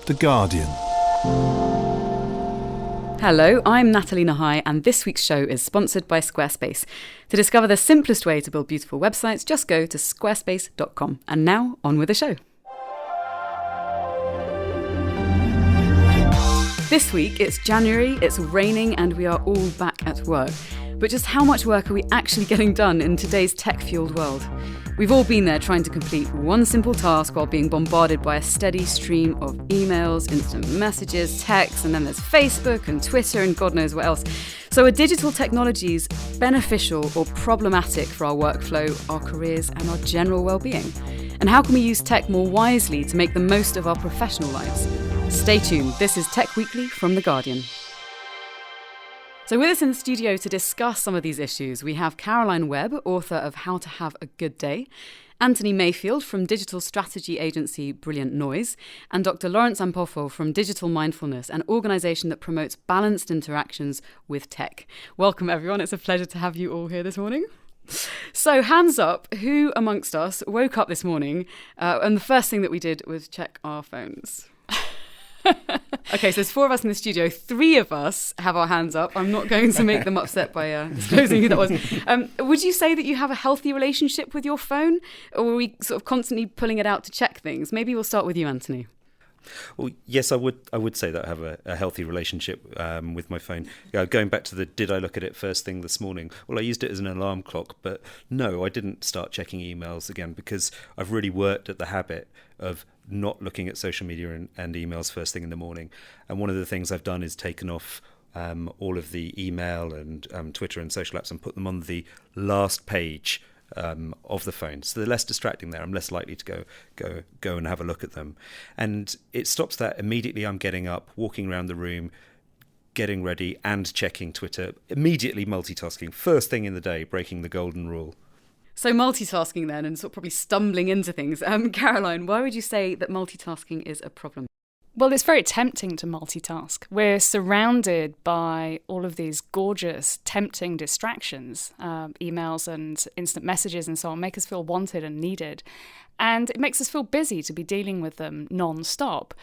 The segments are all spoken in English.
The Guardian. Hello, I'm Natalie Nahai, and this week's show is sponsored by Squarespace. To discover the simplest way to build beautiful websites, just go to squarespace.com. And now, on with the show. This week, it's January, it's raining, and we are all back at work. But just how much work are we actually getting done in today's tech-fueled world? We've all been there trying to complete one simple task while being bombarded by a steady stream of emails, instant messages, texts, and then there's Facebook and Twitter and God knows what else. So are digital technologies beneficial or problematic for our workflow, our careers, and our general well-being? And how can we use tech more wisely to make the most of our professional lives? Stay tuned. This is Tech Weekly from The Guardian. So with us in the studio to discuss some of these issues, we have Caroline Webb, author of How to Have a Good Day, Anthony Mayfield from digital strategy agency Brilliant Noise, and Dr. Lawrence Ampofo from Digital Mindfulness, an organisation that promotes balanced interactions with tech. Welcome, everyone. It's a pleasure to have you all here this morning. So hands up, who amongst us woke up this morning and the first thing that we did was check our phones? Okay, so there's 4 of us in the studio. 3 of us have our hands up. I'm not going to make them upset by disclosing who that was. Would you say that you have a healthy relationship with your phone? Or are we sort of constantly pulling it out to check things? Maybe we'll start with you, Anthony. Well, yes, I would say that I have a healthy relationship with my phone. Going back to the did I look at it first thing this morning? Well, I used it as an alarm clock, but no, I didn't start checking emails again because I've really worked at the habit of not looking at social media and emails first thing in the morning. And one of the things I've done is taken off all of the email and Twitter and social apps and put them on the last page of the phone, so they're less distracting there. I'm less likely to go and have a look at them, and it stops that immediately. I'm getting up, walking around the room, getting ready, and checking Twitter. Immediately multitasking, first thing in the day, breaking the golden rule. So multitasking then, and sort of probably stumbling into things. Caroline, why would you say that multitasking is a problem? Well, it's very tempting to multitask. We're surrounded by all of these gorgeous, tempting distractions. Emails and instant messages and so on make us feel wanted and needed. And it makes us feel busy to be dealing with them non-stop.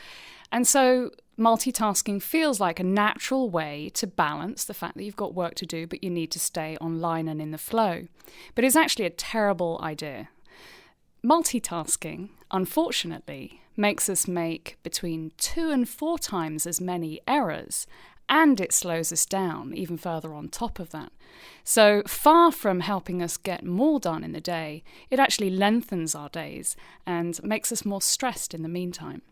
And so multitasking feels like a natural way to balance the fact that you've got work to do, but you need to stay online and in the flow. But it's actually a terrible idea. Multitasking, unfortunately, makes us make between 2 and 4 times as many errors, and it slows us down even further on top of that. So far from helping us get more done in the day, it actually lengthens our days and makes us more stressed in the meantime.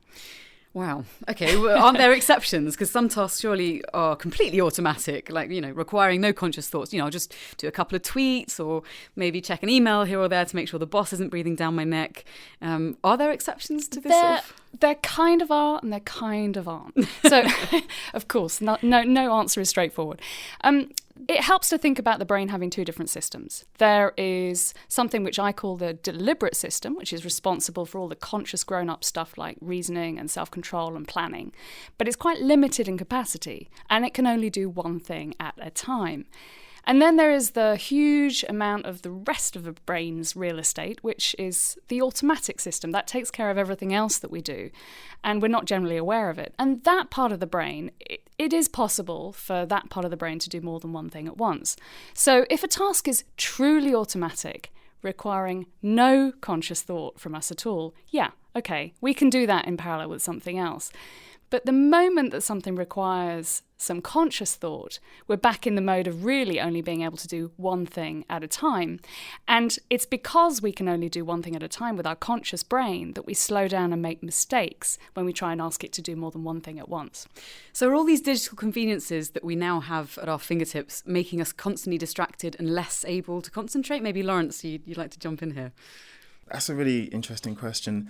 Wow. Okay. Well, aren't there exceptions? Because some tasks surely are completely automatic, like, requiring no conscious thoughts. I'll just do a couple of tweets or maybe check an email here or there to make sure the boss isn't breathing down my neck. Are there exceptions to this? There kind of are and there kind of aren't. So, of course, no answer is straightforward. It helps to think about the brain having 2 different systems. There is something which I call the deliberate system, which is responsible for all the conscious grown-up stuff like reasoning and self-control and planning. But it's quite limited in capacity, and it can only do one thing at a time. And then there is the huge amount of the rest of the brain's real estate, which is the automatic system. That takes care of everything else that we do, and we're not generally aware of it. And that part of the brain, it is possible for that part of the brain to do more than one thing at once. So if a task is truly automatic, requiring no conscious thought from us at all, okay, we can do that in parallel with something else. But the moment that something requires some conscious thought, we're back in the mode of really only being able to do one thing at a time. And it's because we can only do one thing at a time with our conscious brain that we slow down and make mistakes when we try and ask it to do more than one thing at once. So are all these digital conveniences that we now have at our fingertips making us constantly distracted and less able to concentrate? Maybe Lawrence, you'd like to jump in here. That's a really interesting question.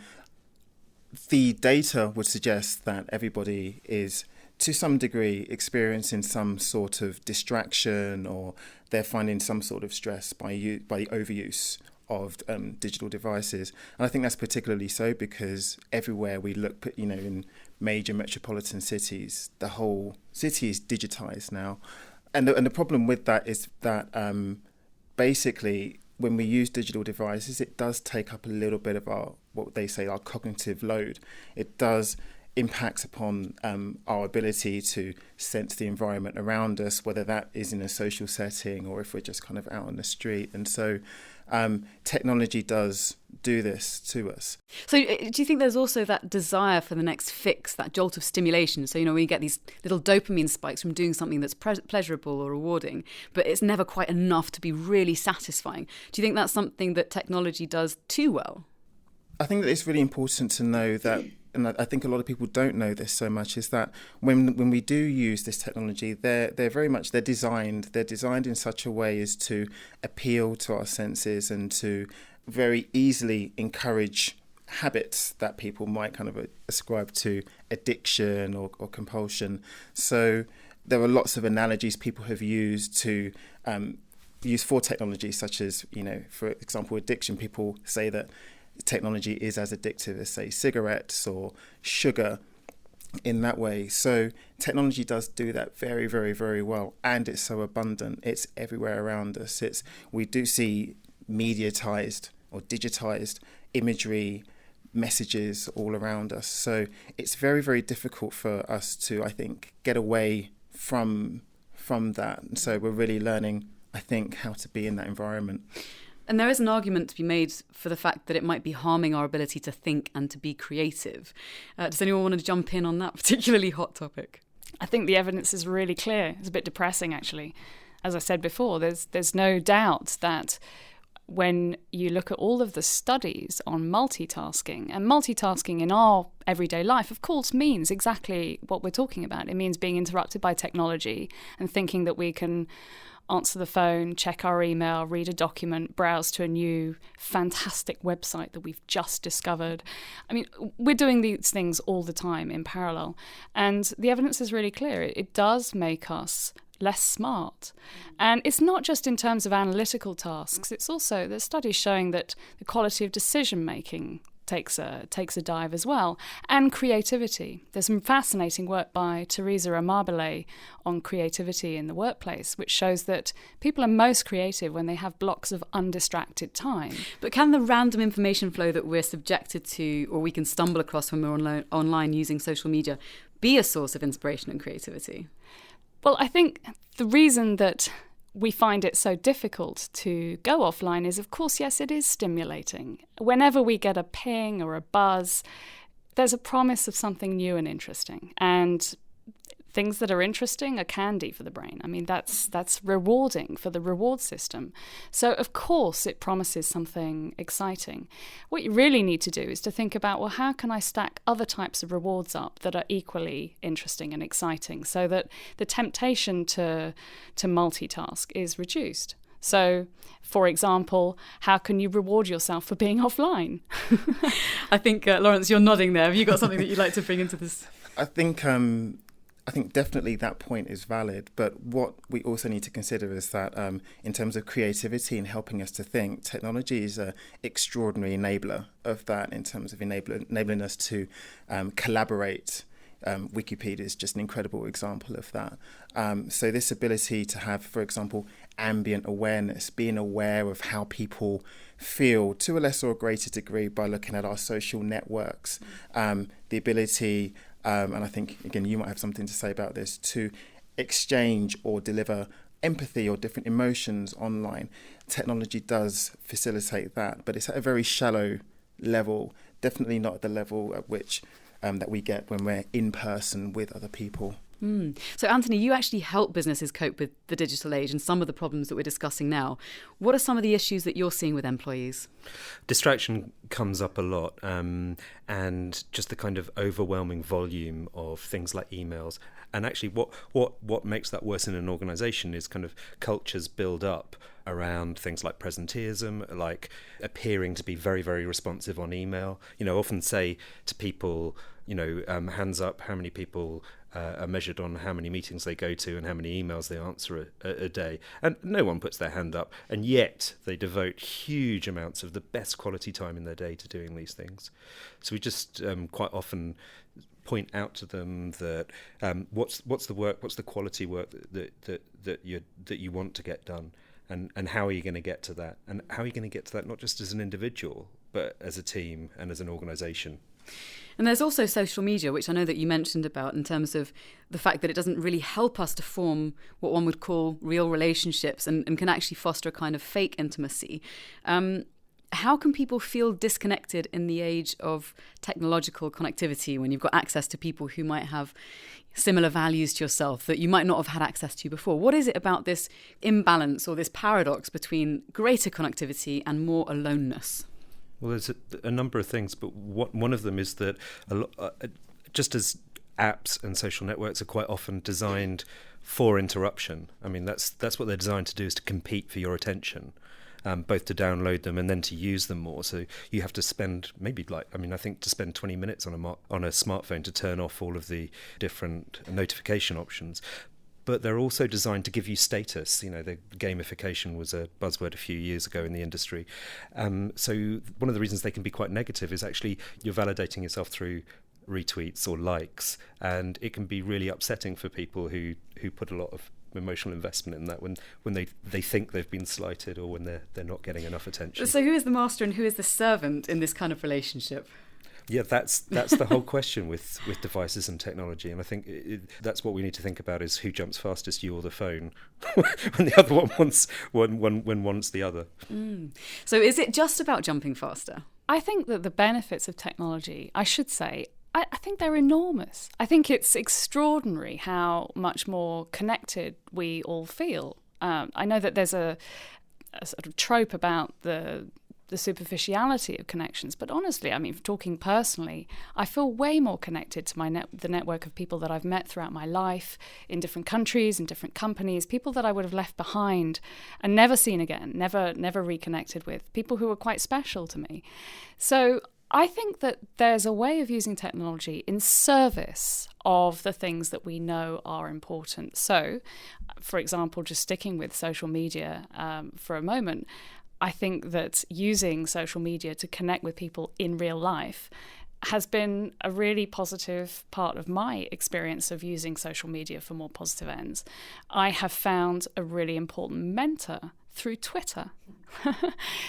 The data would suggest that everybody is, to some degree, experiencing some sort of distraction, or they're finding some sort of stress by the overuse of digital devices. And I think that's particularly so because everywhere we look, in major metropolitan cities, the whole city is digitized now. And the problem with that is that basically when we use digital devices, it does take up a little bit of our, what they say, our cognitive load. It does impacts upon our ability to sense the environment around us, whether that is in a social setting or if we're just kind of out on the street. And so technology does do this to us. So do you think there's also that desire for the next fix, that jolt of stimulation? So, when you get these little dopamine spikes from doing something that's pleasurable or rewarding, but it's never quite enough to be really satisfying. Do you think that's something that technology does too well? I think that it's really important to know that, and I think a lot of people don't know this so much, is that when we do use this technology, they're designed in such a way as to appeal to our senses and to very easily encourage habits that people might kind of ascribe to addiction or compulsion. So there are lots of analogies people have used to use for technology, such as, for example, addiction. People say that technology is as addictive as, say, cigarettes or sugar in that way. So technology does do that very, very, very well, and it's so abundant. It's everywhere around us. We do see mediatized or digitized imagery, messages all around us. So it's very, very difficult for us to, I think, get away from that. And so we're really learning, I think, how to be in that environment. And there is an argument to be made for the fact that it might be harming our ability to think and to be creative. Does anyone want to jump in on that particularly hot topic? I think the evidence is really clear. It's a bit depressing, actually. As I said before, there's no doubt that when you look at all of the studies on multitasking, and multitasking in our everyday life, of course, means exactly what we're talking about. It means being interrupted by technology and thinking that we can answer the phone, check our email, read a document, browse to a new fantastic website that we've just discovered. I mean, we're doing these things all the time in parallel. And the evidence is really clear. It does make us less smart. And it's not just in terms of analytical tasks. It's also, there's studies showing that the quality of decision making takes a dive as well, and creativity. There's some fascinating work by Teresa Amabile on creativity in the workplace, which shows that people are most creative when they have blocks of undistracted time. But can the random information flow that we're subjected to, or we can stumble across when we're online using social media, be a source of inspiration and creativity? Well, I think the reason that we find it so difficult to go offline is, of course, yes, it is stimulating. Whenever we get a ping or a buzz, there's a promise of something new and interesting. And things that are interesting are candy for the brain. I mean, that's rewarding for the reward system. So, of course, it promises something exciting. What you really need to do is to think about, well, how can I stack other types of rewards up that are equally interesting and exciting so that the temptation to multitask is reduced? So, for example, how can you reward yourself for being offline? I think, Lawrence, you're nodding there. Have you got something that you'd like to bring into this? I think definitely that point is valid, but what we also need to consider is that in terms of creativity and helping us to think, technology is an extraordinary enabler of that in terms of enabling us to collaborate. Wikipedia is just an incredible example of that. So this ability to have, for example, ambient awareness, being aware of how people feel to a lesser or greater degree by looking at our social networks, the ability, and I think, again, you might have something to say about this, to exchange or deliver empathy or different emotions online. Technology does facilitate that, but it's at a very shallow level, definitely not at the level at which that we get when we're in person with other people. So, Anthony, you actually help businesses cope with the digital age and some of the problems that we're discussing now. What are some of the issues that you're seeing with employees? Distraction comes up a lot, and just the kind of overwhelming volume of things like emails. And actually what makes that worse in an organisation is kind of cultures build up around things like presenteeism, like appearing to be very, very responsive on email. Often say to people, hands up, how many people are measured on how many meetings they go to and how many emails they answer a day. And no one puts their hand up, and yet they devote huge amounts of the best quality time in their day to doing these things. So we just quite often point out to them that what's the quality work that you want to get done, and how are you going to get to that, and how are you going to get to that not just as an individual but as a team and as an organisation. And there's also social media, which I know that you mentioned about, in terms of the fact that it doesn't really help us to form what one would call real relationships, and can actually foster a kind of fake intimacy. How can people feel disconnected in the age of technological connectivity when you've got access to people who might have similar values to yourself that you might not have had access to before? What is it about this imbalance or this paradox between greater connectivity and more aloneness? Well, there's a number of things, but one of them is that just as apps and social networks are quite often designed for interruption. I mean, that's what they're designed to do, is to compete for your attention. Both to download them and then to use them more. So you have to spend I think to spend 20 minutes on a smartphone to turn off all of the different notification options. But they're also designed to give you status. The gamification was a buzzword a few years ago in the industry. So one of the reasons they can be quite negative is actually you're validating yourself through retweets or likes, and it can be really upsetting for people who put a lot of emotional investment in that when they think they've been slighted, or when they're not getting enough attention. So who is the master and who is the servant in this kind of relationship? Yeah, that's the whole question with devices and technology, and I think that's what we need to think about, is who jumps fastest, you or the phone, when the other one wants the other. So is it just about jumping faster? I think that the benefits of technology, I should say, I think they're enormous. I think it's extraordinary how much more connected we all feel. I know that there's a sort of trope about the superficiality of connections, but honestly, I mean, talking personally, I feel way more connected to the network of people that I've met throughout my life in different countries, in different companies, people that I would have left behind and never seen again, never reconnected with, people who were quite special to me. So I think that there's a way of using technology in service of the things that we know are important. So, for example, just sticking with social media for a moment, I think that using social media to connect with people in real life has been a really positive part of my experience of using social media for more positive ends. I have found a really important mentor through Twitter.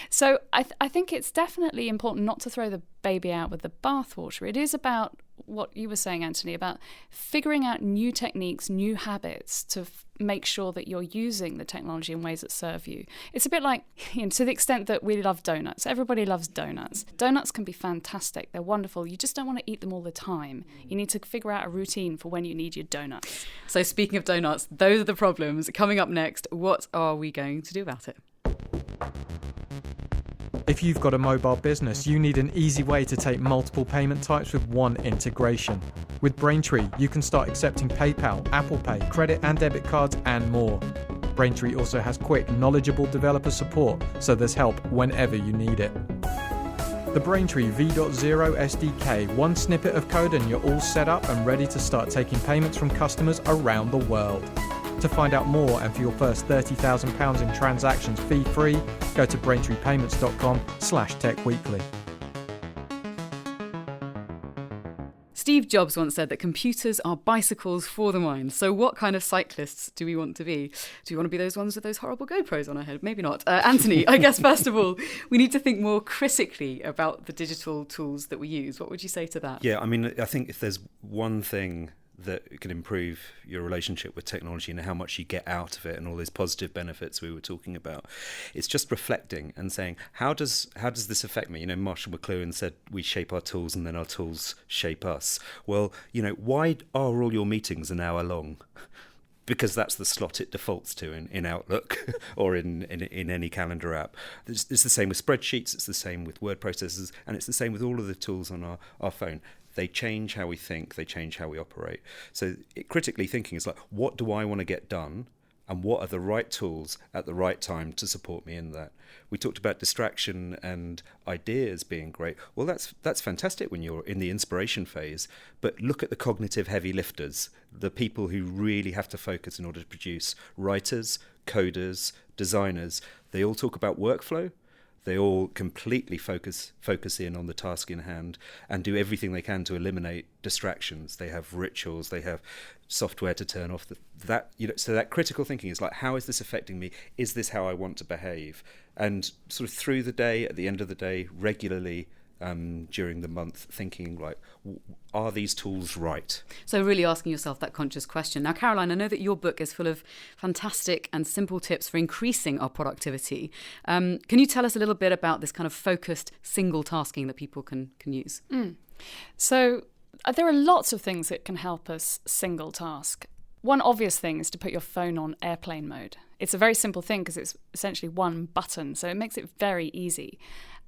So I think it's definitely important not to throw the baby out with the bathwater. It is about what you were saying, Anthony, about figuring out new techniques, new habits to make sure that you're using the technology in ways that serve you. It's a bit like, to the extent that we love donuts. Everybody loves donuts. Donuts can be fantastic. They're wonderful. You just don't want to eat them all the time. You need to figure out a routine for when you need your donuts. So speaking of donuts, those are the problems. Coming up next, what are we going to do about it? If you've got a mobile business, you need an easy way to take multiple payment types with one integration. With Braintree, you can start accepting PayPal, Apple Pay, credit and debit cards, and more. Braintree also has quick, knowledgeable developer support, so there's help whenever you need it. The Braintree V.0 SDK, one snippet of code and you're all set up and ready to start taking payments from customers around the world. To find out more and for your first £30,000 in transactions fee-free, go to braintreepayments.com/techweekly. Steve Jobs once said that computers are bicycles for the mind. So what kind of cyclists do we want to be? Do we want to be those ones with those horrible GoPros on our head? Maybe not. Anthony, I guess first of all, we need to think more critically about the digital tools that we use. What would you say to that? Yeah, I mean, I think if there's one thing that can improve your relationship with technology and how much you get out of it and all those positive benefits we were talking about, it's just reflecting and saying, how does this affect me? Marshall McLuhan said we shape our tools and then our tools shape us. Well, why are all your meetings an hour long? Because that's the slot it defaults to in Outlook or in any calendar app. It's the same with spreadsheets, it's the same with word processors, and it's the same with all of the tools on our phone. They change how we think, they change how we operate. So critically thinking is like, what do I want to get done? And what are the right tools at the right time to support me in that? We talked about distraction and ideas being great. Well, that's fantastic when you're in the inspiration phase, but look at the cognitive heavy lifters, the people who really have to focus in order to produce: writers, coders, designers. They all talk about workflow. They all completely focus in on the task in hand and do everything they can to eliminate distractions. They have rituals, they have software to turn off so that critical thinking is like, how is this affecting me? Is this how I want to behave? And sort of through the day, at the end of the day, regularly during the month, thinking like, are these tools right? So really asking yourself that conscious question. Now, Caroline, I know that your book is full of fantastic and simple tips for increasing our productivity. Can you tell us a little bit about this kind of focused single tasking that people can use? So there are lots of things that can help us single task. One obvious thing is to put your phone on airplane mode. It's a very simple thing because it's essentially one button, so it makes it very easy.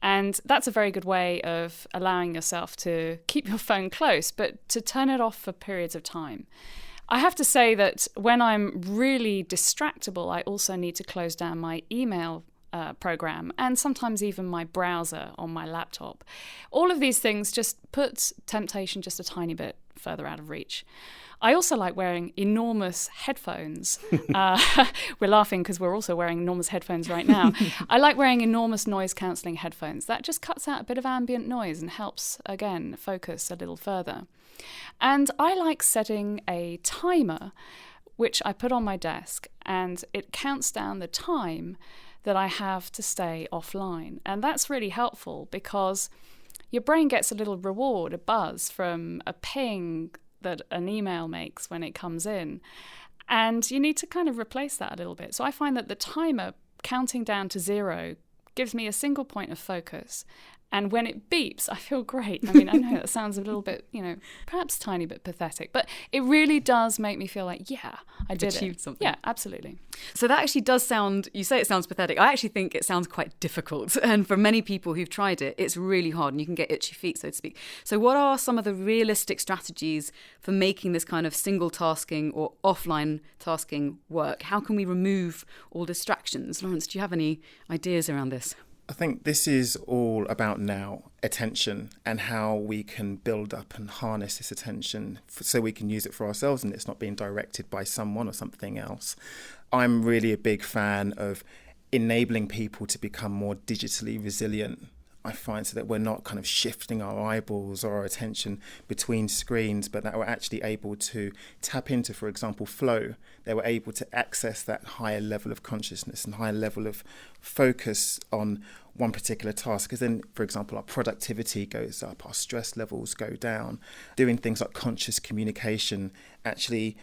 And that's a very good way of allowing yourself to keep your phone close, but to turn it off for periods of time. I have to say that when I'm really distractible, I also need to close down my email program and sometimes even my browser on my laptop. All of these things just put temptation just a tiny bit further out of reach. I also like wearing enormous headphones. We're laughing because we're also wearing enormous headphones right now. I like wearing enormous noise-cancelling headphones. That just cuts out a bit of ambient noise and helps, again, focus a little further. And I like setting a timer, which I put on my desk, and it counts down the time that I have to stay offline. And that's really helpful because your brain gets a little reward, a buzz from a ping that an email makes when it comes in. And you need to kind of replace that a little bit. So I find that the timer counting down to 0 gives me a single point of focus. And when it beeps, I feel great. I mean, I know that sounds a little bit, perhaps a tiny bit pathetic, but it really does make me feel like, yeah, I did achieved something. Yeah, absolutely. So that actually does sound, you say it sounds pathetic. I actually think it sounds quite difficult. And for many people who've tried it, it's really hard and you can get itchy feet, so to speak. So what are some of the realistic strategies for making this kind of single tasking or offline tasking work? How can we remove all distractions? Lawrence, do you have any ideas around this? I think this is all about now attention and how we can build up and harness this attention so we can use it for ourselves and it's not being directed by someone or something else. I'm really a big fan of enabling people to become more digitally resilient. I find so that we're not kind of shifting our eyeballs or our attention between screens, but that we're actually able to tap into, for example, flow. That we're able to access that higher level of consciousness and higher level of focus on one particular task. Because then, for example, our productivity goes up, our stress levels go down. Doing things like conscious communication, actually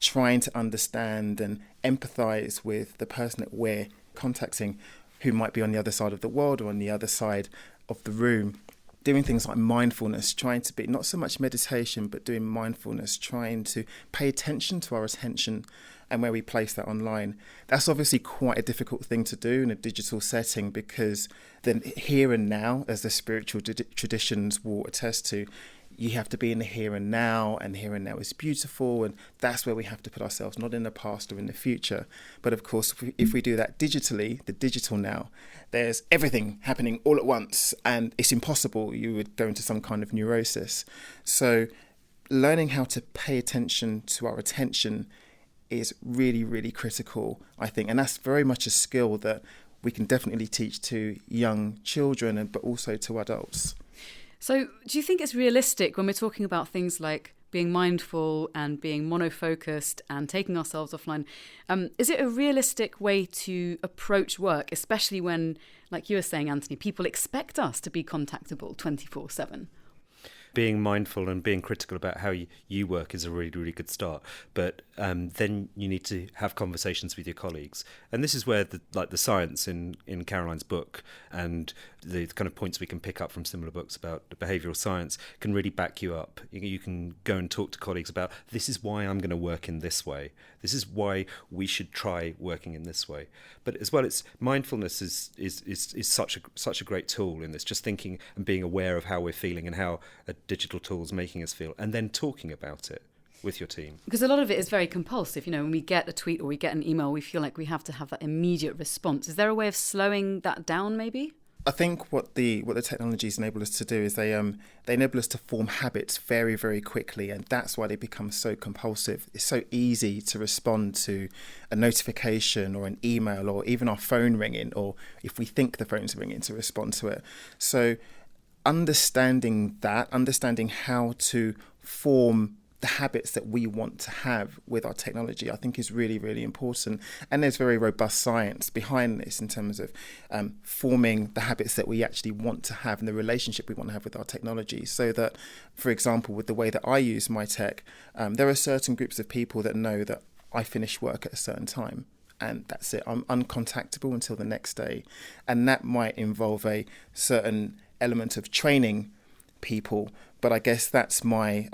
trying to understand and empathize with the person that we're contacting, who might be on the other side of the world or on the other side of the room. Doing things like mindfulness, trying to be, not so much meditation, but doing mindfulness, trying to pay attention to our attention and where we place that online. That's obviously quite a difficult thing to do in a digital setting because then here and now, as the spiritual traditions will attest to, you have to be in the here and now is beautiful, and that's where we have to put ourselves, not in the past or in the future. But of course, if we do that digitally, the digital now, there's everything happening all at once, and it's impossible. You would go into some kind of neurosis. So learning how to pay attention to our attention is really, really critical, I think. And that's very much a skill that we can definitely teach to young children, but also to adults. So do you think it's realistic when we're talking about things like being mindful and being monofocused and taking ourselves offline? Is it a realistic way to approach work, especially when, like you were saying, Anthony, people expect us to be contactable 24/7? Being mindful and being critical about how you work is a really, really good start. But then you need to have conversations with your colleagues. And this is where the science in Caroline's book and the kind of points we can pick up from similar books about behavioural science can really back you up. You can go and talk to colleagues about, this is why I'm going to work in this way. This is why we should try working in this way. But as well, it's mindfulness is such a great tool in this, just thinking and being aware of how we're feeling and how a digital tool is making us feel, and then talking about it with your team. Because a lot of it is very compulsive. When we get a tweet or we get an email, we feel like we have to have that immediate response. Is there a way of slowing that down, maybe? I think what the technologies enable us to do is they enable us to form habits very, very quickly, and that's why they become so compulsive. It's so easy to respond to a notification or an email or even our phone ringing, or if we think the phone's ringing, to respond to it. So understanding how to form the habits that we want to have with our technology, I think is really, really important. And there's very robust science behind this in terms of forming the habits that we actually want to have and the relationship we want to have with our technology. So that, for example, with the way that I use my tech, there are certain groups of people that know that I finish work at a certain time. And that's it. I'm uncontactable until the next day. And that might involve a certain element of training people. But I guess that's my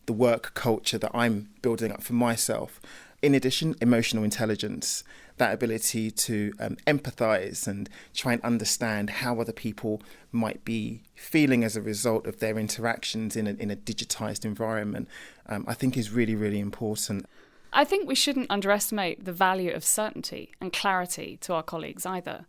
the work culture that I'm building up for myself. In addition, emotional intelligence, that ability to empathize and try and understand how other people might be feeling as a result of their interactions in a digitized environment, I think is really, really important. I think we shouldn't underestimate the value of certainty and clarity to our colleagues either.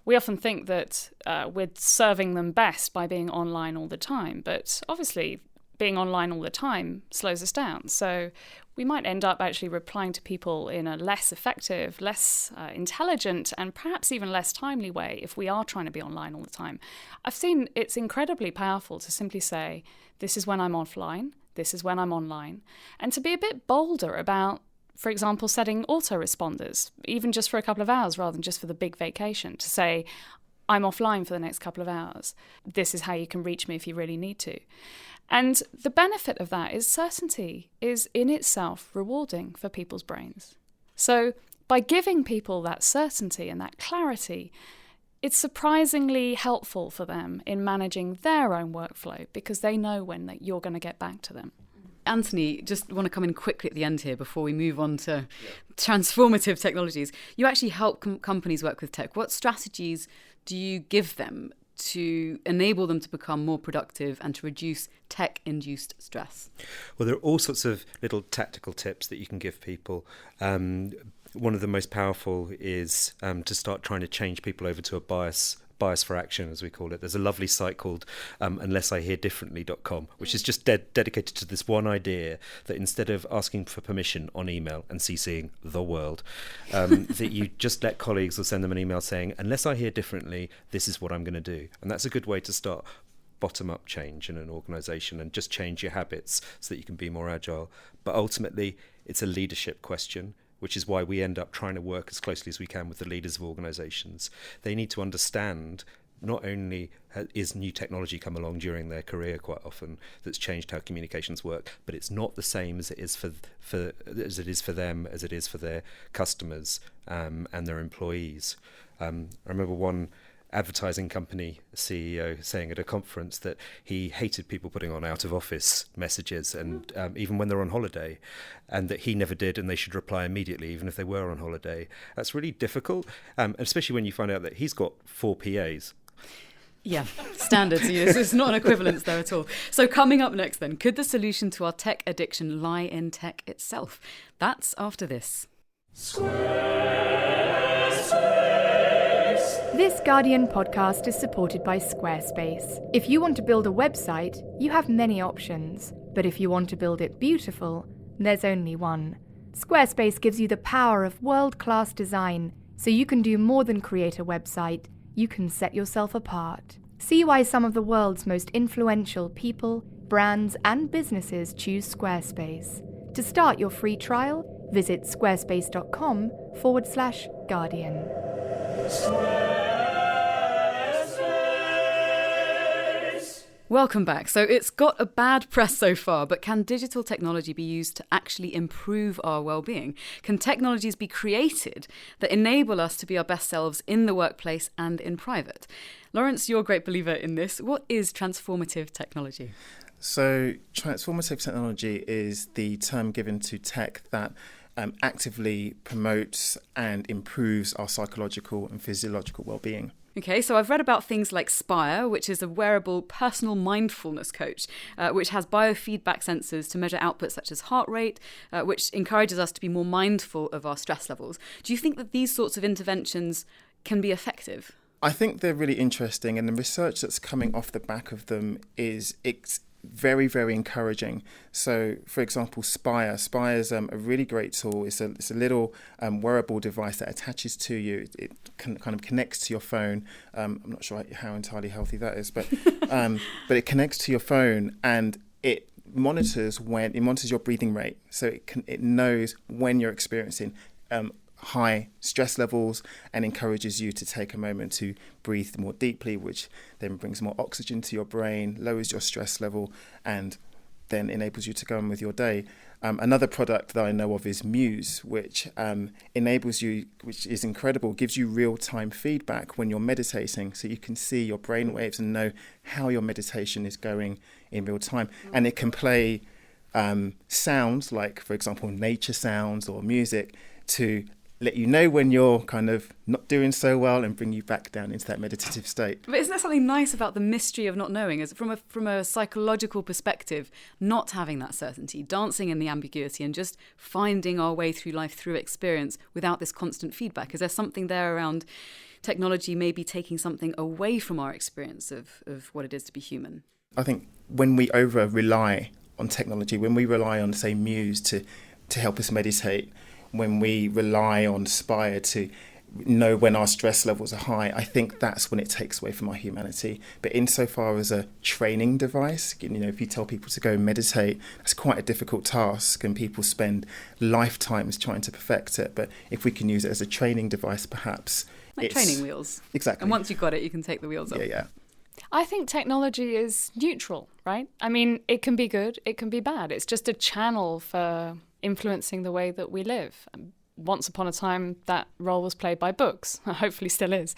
We often think that we're serving them best by being online all the time, but obviously being online all the time slows us down. So we might end up actually replying to people in a less effective, less intelligent, and perhaps even less timely way if we are trying to be online all the time. I've seen it's incredibly powerful to simply say, this is when I'm offline, this is when I'm online, and to be a bit bolder about, for example, setting autoresponders, even just for a couple of hours rather than just for the big vacation, to say, I'm offline for the next couple of hours. This is how you can reach me if you really need to. And the benefit of that is certainty is in itself rewarding for people's brains. So by giving people that certainty and that clarity, it's surprisingly helpful for them in managing their own workflow because they know when you're going to get back to them. Anthony, just want to come in quickly at the end here before we move on to transformative technologies. You actually help companies work with tech. What strategies do you give them to enable them to become more productive and to reduce tech-induced stress? Well, there are all sorts of little tactical tips that you can give people. One of the most powerful is to start trying to change people over to a bias for action, as we call it. There's a lovely site called unlessiheardifferently.com, which is just dedicated to this one idea that instead of asking for permission on email and CCing the world, that you just let colleagues or send them an email saying, unless I hear differently, this is what I'm going to do. And that's a good way to start bottom-up change in an organisation and just change your habits so that you can be more agile. But ultimately, it's a leadership question, which is why we end up trying to work as closely as we can with the leaders of organisations. They need to understand not only is new technology come along during their career quite often that's changed how communications work, but it's not the same as it is for them, as it is for their customers and their employees. I remember one advertising company CEO saying at a conference that he hated people putting on out of office messages and even when they're on holiday, and that he never did and they should reply immediately even if they were on holiday. That's really difficult, especially when you find out that he's got 4 PAs. Yeah, standards. It's not an equivalence there at all. So coming up next then, could the solution to our tech addiction lie in tech itself? That's after this. This Guardian podcast is supported by Squarespace. If you want to build a website, you have many options. But if you want to build it beautiful, there's only one. Squarespace gives you the power of world-class design, so you can do more than create a website. You can set yourself apart. See why some of the world's most influential people, brands, and businesses choose Squarespace. To start your free trial, visit squarespace.com/Guardian. Welcome back. So it's got a bad press so far, but can digital technology be used to actually improve our well-being? Can technologies be created that enable us to be our best selves in the workplace and in private? Lawrence, you're a great believer in this. What is transformative technology? So transformative technology is the term given to tech that actively promotes and improves our psychological and physiological well-being. Okay, so I've read about things like Spire, which is a wearable personal mindfulness coach, which has biofeedback sensors to measure outputs such as heart rate, which encourages us to be more mindful of our stress levels. Do you think that these sorts of interventions can be effective? I think they're really interesting, and the research that's coming off the back of them is very, very encouraging. So, for example, Spire's a really great tool. It's a little wearable device that attaches to you. It kind of connects to your phone. I'm not sure how entirely healthy that is, but it connects to your phone and it monitors your breathing rate, so it knows when you're experiencing high stress levels and encourages you to take a moment to breathe more deeply, which then brings more oxygen to your brain, lowers your stress level, and then enables you to go on with your day. Another product that I know of is Muse, which enables you, which is incredible, gives you real-time feedback when you're meditating, so you can see your brain waves and know how your meditation is going in real time. And it can play sounds like, for example, nature sounds or music to let you know when you're kind of not doing so well and bring you back down into that meditative state. But isn't there something nice about the mystery of not knowing? As from a psychological perspective, not having that certainty, dancing in the ambiguity and just finding our way through life through experience without this constant feedback? Is there something there around technology maybe taking something away from our experience of what it is to be human? I think when we over-rely on technology, when we rely on, say, Muse to help us meditate, when we rely on Spire to know when our stress levels are high, I think that's when it takes away from our humanity. But insofar as a training device, if you tell people to go meditate, that's quite a difficult task and people spend lifetimes trying to perfect it. But if we can use it as a training device, perhaps like training wheels. Exactly. And once you've got it, you can take the wheels off. Yeah. I think technology is neutral, right? I mean, it can be good, it can be bad. It's just a channel for influencing the way that we live. Once upon a time, that role was played by books, hopefully still is.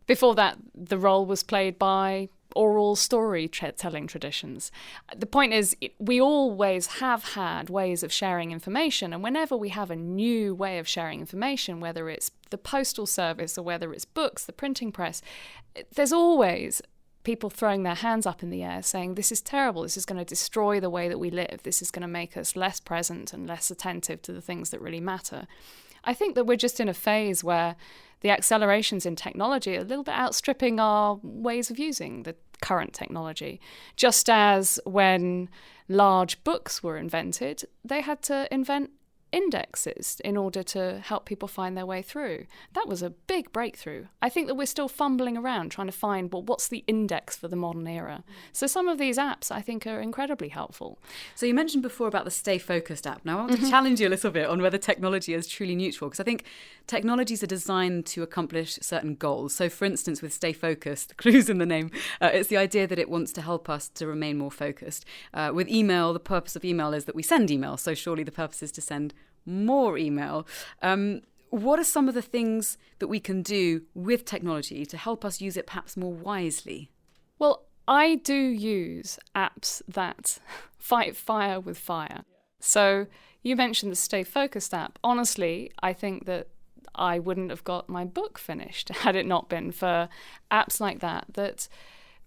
Before that, the role was played by oral storytelling traditions. The point is, we always have had ways of sharing information, and whenever we have a new way of sharing information, whether it's the postal service or whether it's books, the printing press, there's always people throwing their hands up in the air saying, this is terrible, this is going to destroy the way that we live, this is going to make us less present and less attentive to the things that really matter. I think that we're just in a phase where the accelerations in technology are a little bit outstripping our ways of using the current technology. Just as when large books were invented, they had to invent indexes in order to help people find their way through. That was a big breakthrough. I think that we're still fumbling around trying to find, well, what's the index for the modern era? So some of these apps I think are incredibly helpful. So you mentioned before about the Stay Focused app. Now I want to challenge you a little bit on whether technology is truly neutral, because I think technologies are designed to accomplish certain goals. So for instance, with Stay Focused, the clue's in the name, it's the idea that it wants to help us to remain more focused. With email, the purpose of email is that we send email. So surely the purpose is to send more email. What are some of the things that we can do with technology to help us use it perhaps more wisely? Well, I do use apps that fight fire with fire. So you mentioned the Stay Focused app. Honestly, I think that I wouldn't have got my book finished had it not been for apps like that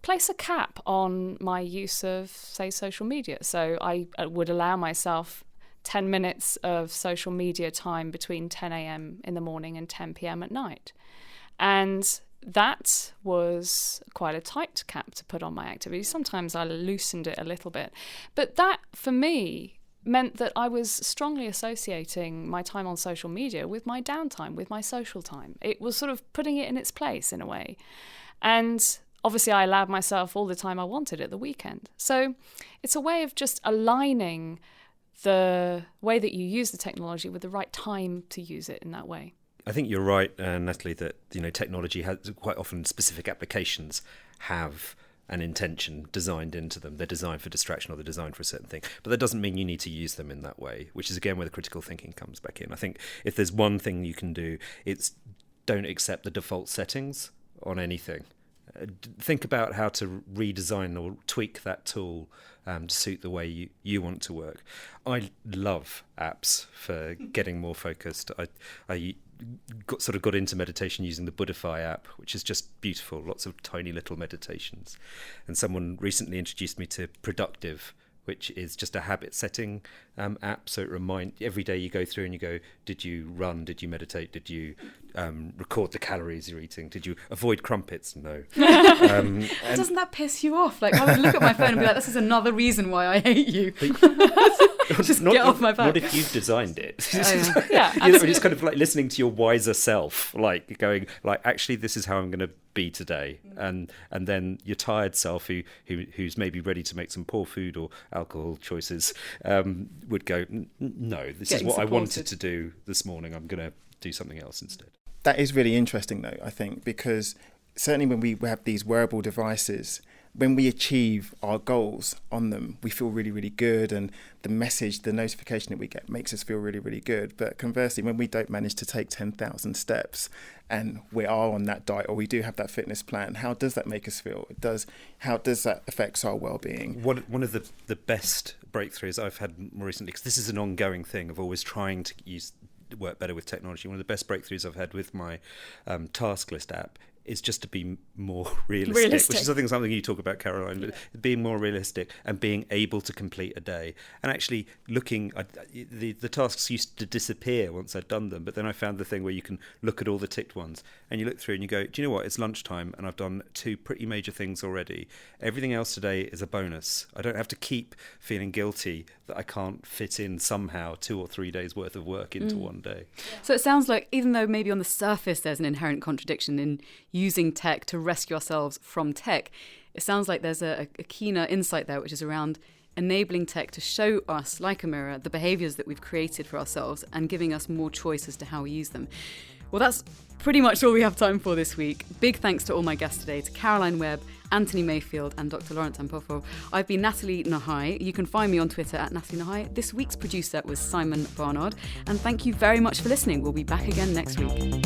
place a cap on my use of, say, social media. So I would allow myself 10 minutes of social media time between 10 a.m. in the morning and 10 p.m. at night. And that was quite a tight cap to put on my activity. Sometimes I loosened it a little bit. But that, for me, meant that I was strongly associating my time on social media with my downtime, with my social time. It was sort of putting it in its place in a way. And obviously I allowed myself all the time I wanted at the weekend. So it's a way of just aligning the way that you use the technology with the right time to use it in that way. I think you're right, Natalie, that technology has quite often specific applications have an intention designed into them. They're designed for distraction or they're designed for a certain thing. But that doesn't mean you need to use them in that way, which is again where the critical thinking comes back in. I think if there's one thing you can do, it's don't accept the default settings on anything. Think about how to redesign or tweak that tool to suit the way you want to work. I love apps for getting more focused. I got into meditation using the Buddhify app, which is just beautiful, lots of tiny little meditations. And someone recently introduced me to Productive, which is just a habit setting app. So it reminds every day you go through and you go, did you run? Did you meditate? Did you record the calories you're eating? Did you avoid crumpets? No. Doesn't that piss you off? Like I would look at my phone and be like, this is another reason why I hate you. Just get off my back. Not if you've designed it. Yeah, You're just kind of like listening to your wiser self, like going, like, actually, this is how I'm going to be today, and then your tired self who's maybe ready to make some poor food or alcohol choices would go, no, this is what I wanted to do this morning, I'm going to do something else instead. That is really interesting though, I think, because certainly when we have these wearable devices, when we achieve our goals on them, we feel really, really good, and the message, the notification that we get makes us feel really, really good. But conversely, when we don't manage to take 10,000 steps and we are on that diet, or we do have that fitness plan, how does that make us feel? How does that affect our well-being? One of the best breakthroughs I've had more recently, because this is an ongoing thing of always trying to work better with technology. One of the best breakthroughs I've had with my task list app is just to be more realistic, which is I think something you talk about, Caroline, being more realistic and being able to complete a day. And actually looking, the tasks used to disappear once I'd done them, but then I found the thing where you can look at all the ticked ones and you look through and you go, do you know what, it's lunchtime and I've done 2 pretty major things already. Everything else today is a bonus. I don't have to keep feeling guilty that I can't fit in somehow 2 or 3 days worth of work into one day. So it sounds like, even though maybe on the surface there's an inherent contradiction in using tech to rescue ourselves from tech, it sounds like there's a keener insight there, which is around enabling tech to show us, like a mirror, the behaviours that we've created for ourselves and giving us more choice as to how we use them. Well, that's pretty much all we have time for this week. Big thanks to all my guests today, to Caroline Webb, Anthony Mayfield and Dr. Lawrence Ampofo. I've been Natalie Nahai. You can find me on Twitter at Natalie Nahai. This week's producer was Simon Barnard. And thank you very much for listening. We'll be back again next week.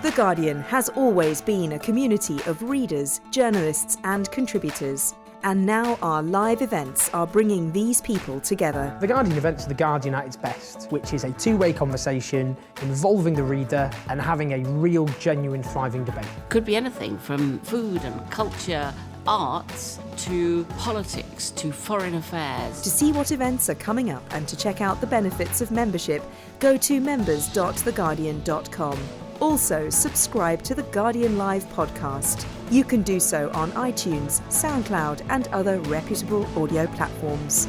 The Guardian has always been a community of readers, journalists and contributors. And now our live events are bringing these people together. The Guardian events are The Guardian at its best, which is a two-way conversation involving the reader and having a real, genuine, thriving debate. Could be anything from food and culture, arts, to politics, to foreign affairs. To see what events are coming up and to check out the benefits of membership, go to members.theguardian.com. Also, subscribe to the Guardian Live podcast. You can do so on iTunes, SoundCloud, and other reputable audio platforms.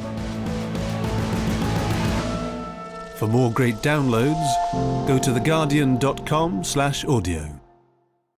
For more great downloads, go to theguardian.com/audio.